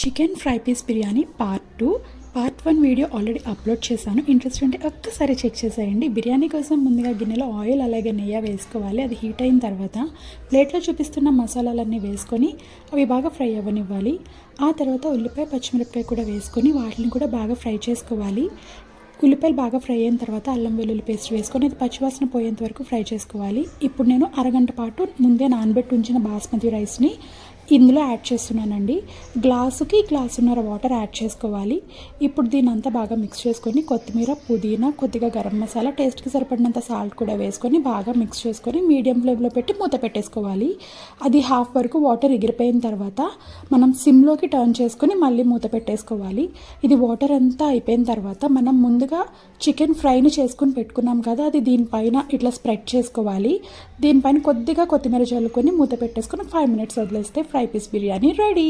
Chicken fry piece biryani part 2 part 1 video already upload చేశాను. Interest ఉంటే ఒక్కసారి చెక్ చేసేయండి. బిర్యానీ కోసం ముందుగా గిన్నెలో ఆయిల్ అలాగే నెయ్యి వేసుకోవాలి. అది హీట్ అయిన తర్వాత ప్లేట్లో చూపిస్తున్న మసాలాలన్నీ వేసుకొని అవి బాగా ఫ్రై అవ్వనివ్వాలి. ఆ తర్వాత ఉల్లిపాయ పచ్చిమిరపకాయ కూడా వేసుకొని వాటిని కూడా బాగా ఫ్రై చేసుకోవాలి. ఉల్లిపాయలు బాగా ఫ్రై అయిన తర్వాత అల్లం వెల్లుల్లి పేస్ట్ వేసుకొని అది పచ్చివాసన పోయేంత వరకు ఫ్రై చేసుకోవాలి. ఇప్పుడు నేను అరగంట పాటు ముందే నానబెట్టి ఉంచిన బాస్మతి రైస్ని ఇందులో యాడ్ చేస్తున్నానండి. గ్లాసుకి గ్లాసున్నర వాటర్ యాడ్ చేసుకోవాలి. ఇప్పుడు దీన్ని అంతా బాగా మిక్స్ చేసుకొని కొత్తిమీర, పుదీనా, కొద్దిగా గరం మసాలా, టేస్ట్కి సరిపడినంత సాల్ట్ కూడా వేసుకొని బాగా మిక్స్ చేసుకొని మీడియం ఫ్లేమ్లో పెట్టి మూత పెట్టేసుకోవాలి. అది హాఫ్ వరకు వాటర్ ఎగిరిపోయిన తర్వాత మనం సిమ్లోకి టర్న్ చేసుకొని మళ్ళీ మూత పెట్టేసుకోవాలి. ఇది వాటర్ అంతా అయిపోయిన తర్వాత మనం ముందుగా చికెన్ ఫ్రైని చేసుకొని పెట్టుకున్నాం కదా, అది దీనిపైన ఇట్లా స్ప్రెడ్ చేసుకోవాలి. దీనిపైన కొద్దిగా కొత్తిమీర చల్లుకొని మూత పెట్టేసుకొని 5 minutes వదిలేస్తే ఫ్రై పీస్ బిర్యానీ రెడీ.